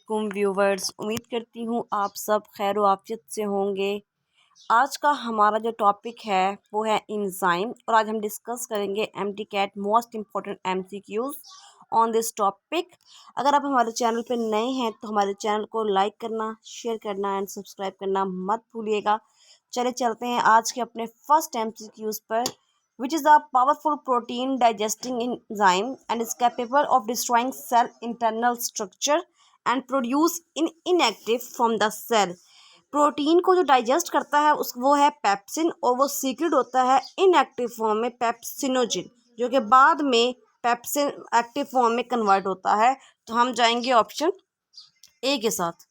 वालेकुम व्यूवर्स। उम्मीद करती हूँ आप सब खैर आफियत से होंगे। आज का हमारा जो टॉपिक है वो है एंजाइम और आज हम डिस्कस करेंगे MT CAT most important MCQs on this topic. अगर आप हमारे चैनल पर नए हैं तो हमारे चैनल को लाइक करना, शेयर करना एंड सब्सक्राइब करना मत भूलिएगा। चले चलते हैं आज के अपने फर्स्ट एमसीक्यूज पर। which is a powerful protein digesting enzyme and is capable of destroying cell internal structure and produce inactive from the cell। Protein को जो डाइजेस्ट करता है उस वो है पेप्सिन और वो सीक्रेट होता है इनएक्टिव फॉर्म में पेप्सिनोजिन, जो कि बाद में पेप्सिन एक्टिव फॉर्म में कन्वर्ट होता है। तो हम जाएंगे ऑप्शन ए के साथ।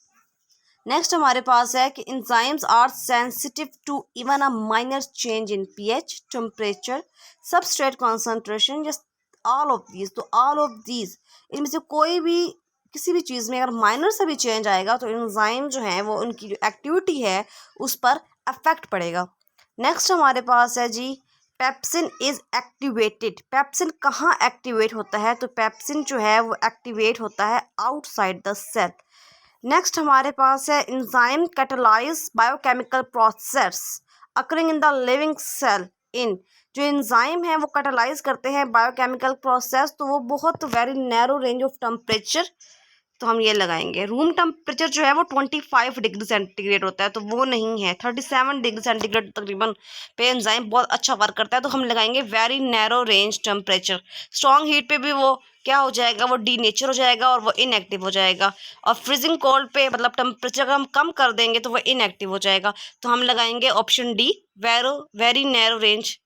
नेक्स्ट हमारे पास है कि enzymes are sensitive to even a minor change in pH, temperature, substrate concentration, just all of these. तो ऑल ऑफ दीज इनमें से कोई भी किसी भी चीज़ में अगर माइनर से भी चेंज आएगा तो एंजाइम जो है वो उनकी जो एक्टिविटी है उस पर अफेक्ट पड़ेगा। नेक्स्ट हमारे पास है जी पेप्सिन इज़ एक्टिवेटेड। पेप्सिन कहाँ एक्टिवेट होता है? तो पेप्सिन जो है वो एक्टिवेट होता है आउटसाइड द सेल। नेक्स्ट हमारे पास है enzyme catalyse biochemical process occurring in the living cell in. जो एंजाइम है वो कैटालाइज करते हैं बायोकेमिकल प्रोसेस, तो वो बहुत very narrow range of temperature. तो हम ये लगाएंगे रूम टेम्परेचर जो है वो 25 डिग्री सेंटीग्रेड होता है, तो वो नहीं है। 37 डिग्री सेंटीग्रेड तकरीबन पे एंजाइम बहुत अच्छा वर्क करता है, तो हम लगाएंगे very narrow range temperature. Strong heat पे भी वो क्या हो जाएगा, वो डी नेचर हो जाएगा और वो इनएक्टिव हो जाएगा। और फ्रीजिंग कोल्ड पे मतलब टेम्परेचर अगर हम कम कर देंगे तो वो इनएक्टिव हो जाएगा। तो हम लगाएंगे option D, very narrow range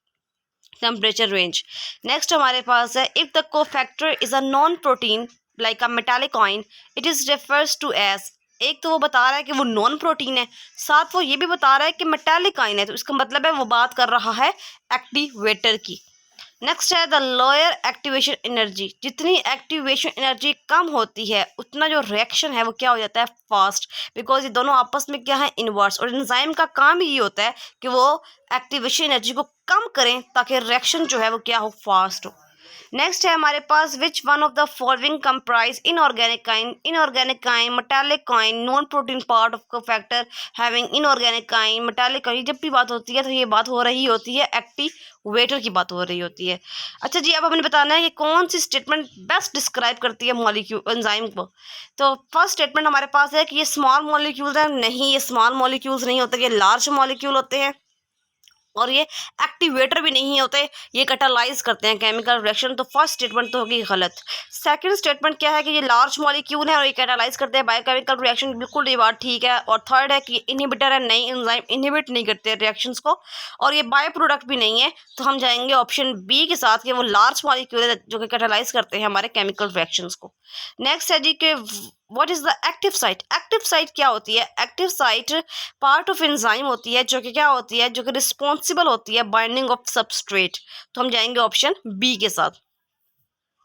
temperature range. Next हमारे पास है if the cofactor is a non protein like a metallic coin it is refers to as. एक तो वो बता रहा है कि वो नॉन प्रोटीन है, साथ वो ये भी बता रहा है कि मेटालिक कॉइन है, तो इसका मतलब है वो बात कर रहा है एक्टिवेटर की। नेक्स्ट है द लोअर एक्टिवेशन एनर्जी। जितनी एक्टिवेशन एनर्जी कम होती है उतना जो रिएक्शन है वो क्या हो जाता है, फास्ट, बिकॉज ये दोनों आपस में क्या है, इनवर्स। और एंजाइम का काम ही ये होता है कि वो एक्टिवेशन एनर्जी को कम करें ताकि रिएक्शन जो है वो क्या हो, फास्ट हो। नेक्स्ट है हमारे पास which one of the following comprise inorganic kind, metallic kind, non protein part of cofactor having inorganic kind, metallic kind. जब भी बात होती है तो ये बात हो रही होती है एक्टिवेटर की बात हो रही होती है। अच्छा जी, अब हमें बताना है कि कौन सी स्टेटमेंट बेस्ट डिस्क्राइब करती है मॉलिक्यूल एंजाइम को। तो फर्स्ट स्टेटमेंट हमारे पास है कि ये स्मॉल मॉलिक्यूल्स है। नहीं, ये स्मॉल मॉलिक्यूल्स नहीं होते, ये लार्ज मॉलिक्यूल होते हैं। और ये एक्टिवेटर भी नहीं होते, ये कैटालाइज करते हैं केमिकल रिएक्शन। तो फर्स्ट स्टेटमेंट तो होगी गलत। सेकंड स्टेटमेंट क्या है कि ये लार्ज मॉलिक्यूल है और ये कैटालाइज करते हैं बायोकेमिकल रिएक्शन, बिल्कुल ये बात ठीक है। और थर्ड है कि इनहिबिटर है, नहीं, एंजाइम इनहिबिट नहीं करते रिएक्शंस को और ये बाय प्रोडक्ट भी नहीं है। तो हम जाएंगे ऑप्शन बी के साथ कि वो लार्ज मॉलिक्यूल है जो कि कैटालाइज करते हैं हमारे केमिकल रिएक्शंस को। नेक्स्ट है जी कि what is the active site. Active site क्या होती है? Active site part of enzyme होती है जो कि क्या होती है, जो कि रिस्पॉन्सिबल होती है बाइंडिंग ऑफ सबस्ट्रेट। तो हम जाएंगे ऑप्शन बी के साथ।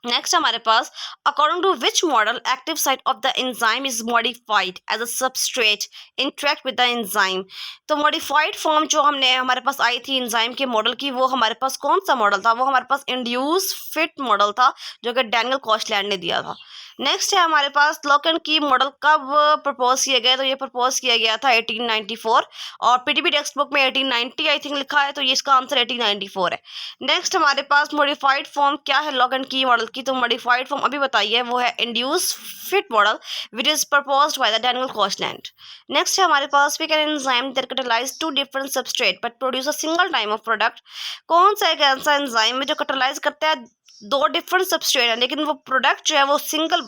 नेक्स्ट हमारे पास according to which model active site of the enzyme is modified as a substrate interact with the enzyme. तो मॉडिफाइड फॉर्म जो हमने हमारे पास आई थी एंजाइम के मॉडल की, वो हमारे पास कौन सा मॉडल था? वो हमारे पास इंड्यूस फिट मॉडल था जो कि डैनियल कॉस्टलैंड ने दिया था। नेक्स्ट है हमारे पास लॉक एंड की मॉडल कब प्रपोज किया गया? तो ये प्रपोज किया गया था 1894 और पीडीबी टेक्स्ट बुक में 1890 आई थिंक लिखा है, तो ये इसका आंसर 1894 है। नेक्स्ट हमारे पास मॉडिफाइड फॉर्म क्या है लॉक एंड की मॉडल की? तो मॉडिफाइड फॉर्म अभी बताइए, वो है induced fit model which is proposed by the Daniel Koshland. Next है हमारे पास we can enzyme that catalyse two different substrate but produce a single time of product. कौन सा एक ऐसा एंजाइम है जो कैटालाइज करता है दो डिफरेंट सबस्ट्रेट है लेकिन वो प्रोडक्ट जो है वो सिंगल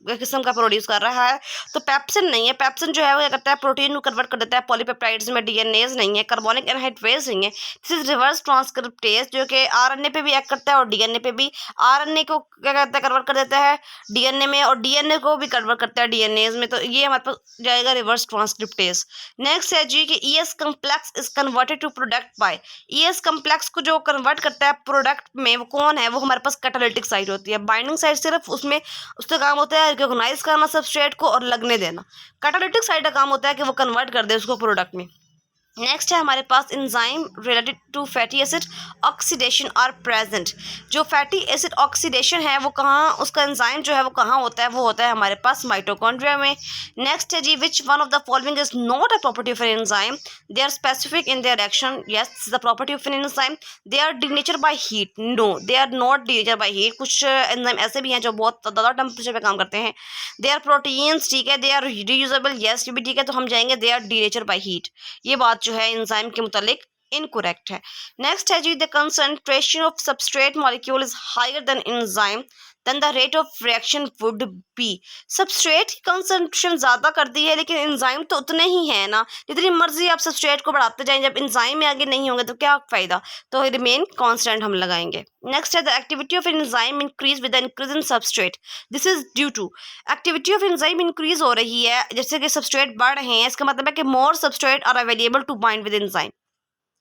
किस्म का प्रोड्यूस कर रहा है? तो पेप्सिन नहीं है। पेप्सिन जो है वो क्या करता है, प्रोटीन को कन्वर्ट कर देता है पॉलीपेप्टाइड्स में। डीएनएज नहीं है, कार्बोनिक एनहाइड्रेज नहीं है। दिस इज रिवर्स ट्रांसक्रिप्टेज जो कि आरएनए पे भी एक्ट करता है और डीएनए पे भी। आरएनए को क्या करता है, कन्वर्ट कर देता है डीएनए में, और डीएनए को भी कन्वर्ट करता है डीएनएज में। तो ये हमारे पास जाएगा रिवर्स ट्रांसक्रिप्टेज। नेक्स्ट है जी कि ES complex is converted to product by. ES complex को जो कन्वर्ट करता है प्रोडक्ट में वो कौन है? वो हमारे पास कैटालिटिक साइट होती है। बाइंडिंग साइट सिर्फ उसमें उसका काम होता है रिकॉग्नाइज करना सबस्ट्रेट को और लगने देना। कैटालिटिक साइट का काम होता है कि वो कन्वर्ट कर दे उसको प्रोडक्ट में। नेक्स्ट है हमारे पास enzyme related to fatty acid oxidation are present. जो फैटी एसिड ऑक्सीडेशन है वो कहाँ, उसका एंजाइम जो है वो कहाँ होता है, वो होता है हमारे पास माइटोकॉन्ड्रिया में। नेक्स्ट है जी, which one of the following is not a property of an enzyme, they are specific in their action, yes the property of an enzyme, they are denature by heat, no they are not denature by heat. कुछ enzyme ऐसे भी हैं जो बहुत ज़्यादा temperature पे काम करते हैं। दे आर प्रोटीन्स, ठीक है, दे आर रीयूजेबल, यस ये भी ठीक है, तो हम जाएंगे they are denature by heat. ये बात जो है एंजाइम के मुतालिक इनकोरेक्ट है। नेक्स्ट है जी, the concentration of substrate molecule is higher than enzyme then the rate of reaction would be. Substrate की कंसंट्रेशन ज़्यादा कर दी है लेकिन एंजाइम तो उतने ही है ना, जितनी मर्जी आप सबस्ट्रेट को बढ़ाते जाएं, जब एंजाइम में आगे नहीं होंगे तो क्या फ़ायदा, तो रिमेन कांस्टेंट हम लगाएंगे। नेक्स्ट है, the activity of enzyme increase with increase in substrate, this is due to. Activity of enzyme increase हो रही है जैसे कि सबस्ट्रेट बढ़ रहे हैं, इसका मतलब है कि more substrate are available to bind with enzyme.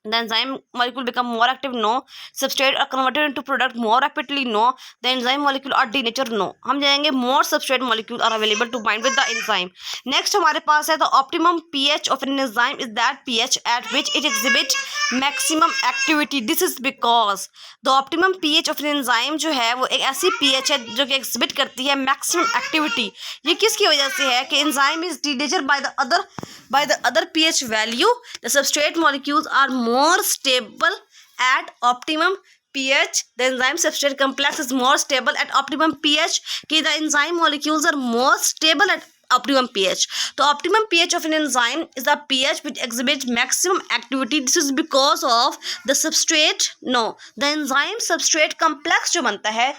The enzyme molecule become more active, no. Substrate are converted into product more rapidly, no. The enzyme molecule are denatured, no. हम जाएंगे more substrate molecule are available to bind with the enzyme. Next हमारे पास है the optimum pH of an enzyme is that pH at which it exhibit maximum activity. This is because the optimum pH of an enzyme जो है वो एक ऐसी pH है जो कि exhibit करती है maximum activity. ये किसकी वजह से है कि enzyme is denatured by the other pH value. The substrate molecules are more stable at optimum pH. The enzyme substrate complex is more stable at optimum pH. कि the enzyme molecules are more stable at optimum pH. तो optimum pH of an enzyme is the pH which exhibits maximum activity. This is because of the substrate, no, the enzyme substrate complex जो बनता है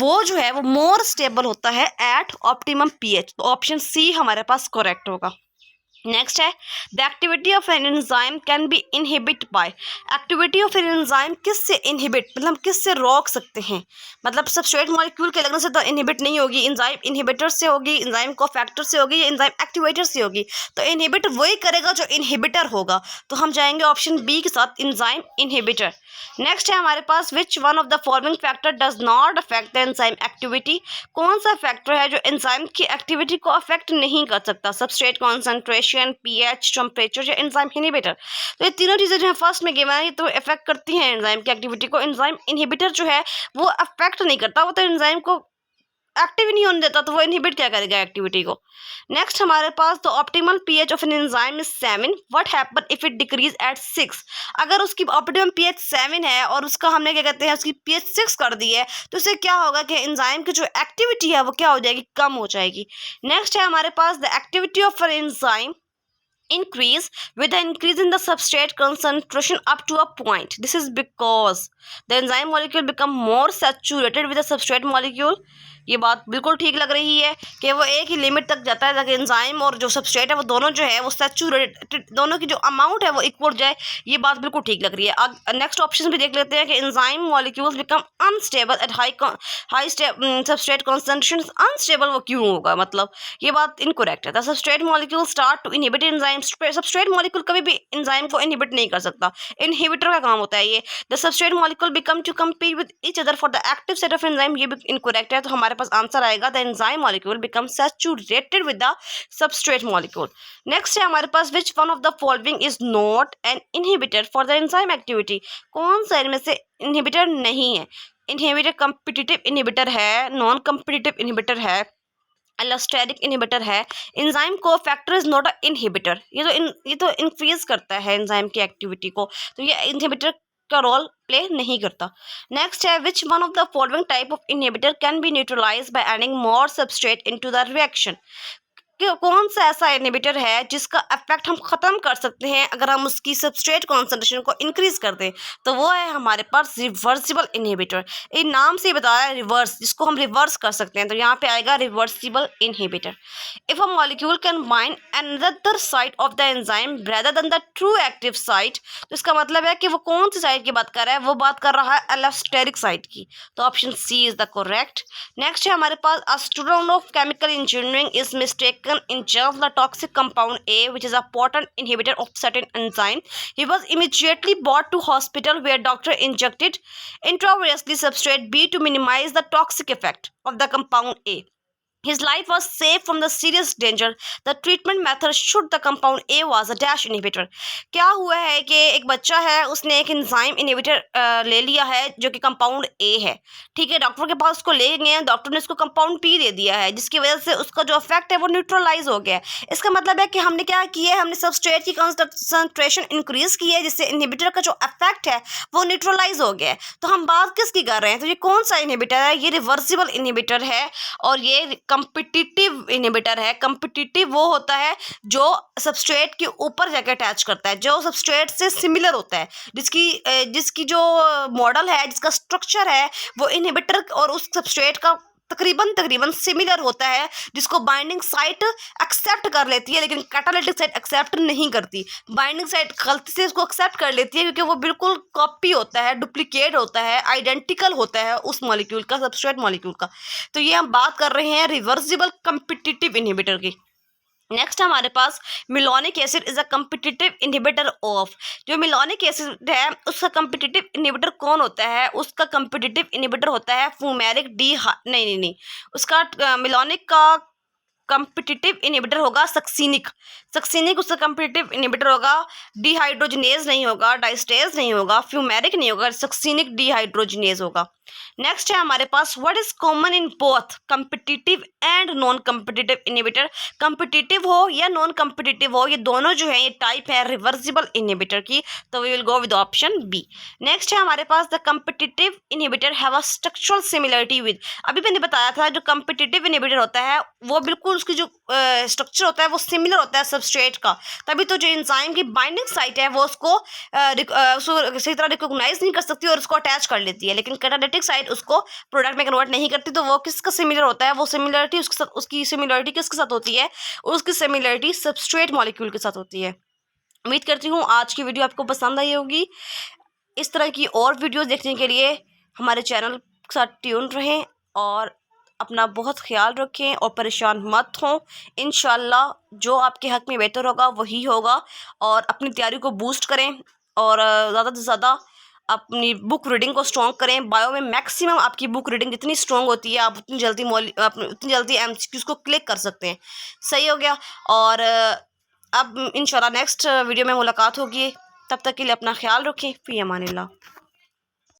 वो जो है वो more stable होता है at optimum pH. तो ऑप्शन सी हमारे पास करेक्ट होगा। नेक्स्ट है, the activity of an enzyme can be inhibit by. Activity of an enzyme किससे इनहिबिट, मतलब किससे रोक सकते हैं, मतलब सबस्ट्रेट मॉलिक्यूल के लगने से तो इनहिबिट नहीं होगी, एंजाइम इनहिबिटर से होगी, एंजाइम कोफैक्टर से होगी, या एंजाइम एक्टिवेटर से होगी। तो इनहिबिट वही करेगा जो इनहिबिटर होगा, तो हम जाएंगे ऑप्शन बी के साथ, एंजाइम इनहिबिटर। नेक्स्ट है हमारे पास, which one of the following factor does not affect the enzyme activity. कौन सा फैक्टर है जो एंजाइम की एक्टिविटी को अफेक्ट नहीं कर सकता, सबस्ट्रेट कॉन्सेंट्रेशन, पीएच, टेम्परेचर या एंजाइम इनहिबिटर। तो ये तीनों चीज़ें जो है फर्स्ट में गिवन है, ये तो अफेक्ट करती हैं एंजाइम की एक्टिविटी को। एंजाइम इनहिबिटर जो है वो अफेक्ट नहीं करता, वो तो एंजाइम को एक्टिव ही नहीं होने देता, तो वो इनहिबिट क्या करेगा एक्टिविटी को। नेक्स्ट हमारे पास, तो optimal pH of an enzyme is 7, what happen if it decrease at 6। अगर उसकी ऑप्टिमम पीएच 7 है और उसका हमने क्या कहते हैं उसकी पीएच 6 कर दी है, तो इससे क्या होगा कि एंजाइम की जो एक्टिविटी है वो क्या हो जाएगी, कम हो जाएगी। नेक्स्ट है हमारे पास, the activity of an enzyme increase with the increase in the substrate concentration up to a point. This is because the enzyme molecule become more saturated with the substrate molecule. ये बात बिल्कुल ठीक लग रही है कि वो एक ही लिमिट तक जाता है ताकि एंजाइम और जो सबस्ट्रेट है वो दोनों जो है वो सैचुरेटेड, दोनों की जो अमाउंट है वो इक्वल जाए। ये बात बिल्कुल ठीक लग रही है। अब नेक्स्ट ऑप्शन भी देख लेते हैं कि enzyme molecules become unstable at high substrate concentration. Unstable वो क्यों होगा, मतलब ये बात इनकोरेक्ट है। The substrate molecule start to inhibit enzyme. Substrate molecule कभी भी एंजाइम को इनहिबिट नहीं कर सकता, इनहिबिटर का काम होता है ये। The substrate molecule become to compete with each other for the active set of enzyme. ये भी इनकोरेक्ट है, तो हमारे पास आंसर आएगा the enzyme molecule become saturated with the substrate molecule. Next है हमारे पास, which one of the following is not an inhibitor for the enzyme activity. कौन सा इनमें से इनहिबिटर नहीं है। इनहिबिटर कम्पिटिटिव इनहिबिटर है, नॉन कम्पिटिटिव इनहिबिटर है, एलोस्टेरिक इनहिबिटर है। Enzyme cofactor is not a inhibitor. ये तो इंक्रीज करता है एंजाइम की एक्टिविटी को, तो ये इनहिबिटर का रोल प्ले नहीं करता। नेक्स्ट है, which one of the following type of inhibitor can be neutralise by adding more substrate into the reaction. कि कौन सा ऐसा इनहिबिटर है जिसका इफेक्ट हम ख़त्म कर सकते हैं अगर हम उसकी सबस्ट्रेट कॉन्सेंट्रेशन को इंक्रीज कर दें, तो वो है हमारे पास रिवर्सिबल इनहिबिटर। इन नाम से ही बताया रिवर्स, जिसको हम रिवर्स कर सकते हैं, तो यहाँ पे आएगा reversible inhibitor. If a molecule can bind another side of the enzyme rather than the true active site, तो इसका मतलब है कि वो कौन सी साइड की बात कर रहा है, वो बात कर रहा है एलोस्टेरिक साइड की, तो option C is the correct. Next है हमारे पास, a student of chemical engineering is mistake in charge of the toxic compound A, which is a potent inhibitor of certain enzyme. He was immediately brought to hospital where doctor injected intravenously substrate B to minimize the toxic effect of the compound A. His life was saved from the serious danger. The treatment method should the compound A was a dash inhibitor. क्या हुआ है कि एक बच्चा है, उसने एक enzyme inhibitor ले लिया है जो कि कंपाउंड ए है। ठीक है, डॉक्टर के पास उसको ले गए हैं, डॉक्टर ने उसको कंपाउंड पी दे दिया है, जिसकी वजह से उसका जो इफेक्ट है वो न्यूट्रलाइज हो गया है। इसका मतलब है कि हमने क्या किया है, हमने सबस्ट्रेट की कंसंट्रेशन इंक्रीज की है, जिससे इनहिबिटर का जो इफेक्ट है वो न्यूट्रलाइज हो गया है। तो हम बात किसकी कर रहे हैं, तो ये कौन सा इनहिबिटर है, ये रिवर्सिबल इनहिबिटर है और ये कम्पिटिटिव इनहिबिटर है। कम्पिटिटिव वो होता है जो सबस्ट्रेट के ऊपर जाकर अटैच करता है, जो सबस्ट्रेट से सिमिलर होता है, जिसकी जो मॉडल है, जिसका स्ट्रक्चर है वो इनहिबिटर और उस सबस्ट्रेट का तकरीबन सिमिलर होता है, जिसको बाइंडिंग साइट एक्सेप्ट कर लेती है लेकिन कैटालिटिक साइट एक्सेप्ट नहीं करती। बाइंडिंग साइट गलती से उसको एक्सेप्ट कर लेती है क्योंकि वो बिल्कुल कॉपी होता है, डुप्लीकेट होता है, आइडेंटिकल होता है उस मॉलिक्यूल का, सबस्ट्रेट मॉलिक्यूल का। तो ये हम बात कर रहे हैं रिवर्सिबल कम्पिटिटिव इनहिबिटर की। नेक्स्ट हमारे पास malonic acid is a competitive inhibitor of. जो मिलोनिक एसिड है उसका कम्पिटिटिव इनहिबिटर कौन होता है, उसका कम्पिटिटिव इनहिबिटर होता है फूमेरिक डी नहीं, उसका मिलोनिक का कम्पिटिटिव इनहिबिटर होगा सक्सिनिक। सक्सिनिक उसका कम्पिटिटिव इनहिबिटर होगा। डिहाइड्रोजनेज नहीं होगा, डाइस्टेज नहीं होगा, फ्यूमेरिक नहीं होगा, सक्सिनिक डिहाइड्रोजनेज होगा। नेक्स्ट है हमारे पास what is common in both competitive and non competitive inhibitor. Competitive हो या नॉन कम्पिटिटिव हो, ये दोनों जो है ये टाइप है रिवर्सिबल इनहिबिटर की, तो we will go with option B. Next है हमारे पास the competitive inhibitor have a structural similarity with. अभी मैंने बताया था जो कम्पिटिटिव इनहिबिटर होता है वो बिल्कुल उसकी जो स्ट्रक्चर होता है वो सिमिलर होता है सबस्ट्रेट का, तभी तो जो एंजाइम की बाइंडिंग साइट है वो उसको सही तरह रिकॉग्नाइज नहीं कर सकती और उसको अटैच कर लेती है, लेकिन कैटालिटिक साइट उसको प्रोडक्ट में कन्वर्ट नहीं करती। तो वो किसका सिमिलर होता है, वो सिमिलरिटी उसकी सिमिलरिटी किसके साथ होती है, उसकी सिमिलरिटी सबस्ट्रेट मॉलिक्यूल के साथ होती है। उम्मीद करती हूँ आज की वीडियो आपको पसंद आई होगी। इस तरह की और वीडियोस देखने के लिए हमारे चैनल के साथ ट्यून रहें और अपना बहुत ख्याल रखें और परेशान मत हों। इंशाल्लाह जो आपके हक़ में बेहतर होगा वही होगा। और अपनी तैयारी को बूस्ट करें और ज़्यादा से ज़्यादा अपनी बुक रीडिंग को स्ट्रॉन्ग करें। बायो में मैक्सिमम आपकी बुक रीडिंग जितनी स्ट्रॉन्ग होती है आप उतनी जल्दी MCQs को क्लिक कर सकते हैं। सही हो गया। और अब इंशाल्लाह नेक्स्ट वीडियो में मुलाकात होगी। तब तक के लिए अपना ख्याल रखें। फ़ी अमानिल्लाह।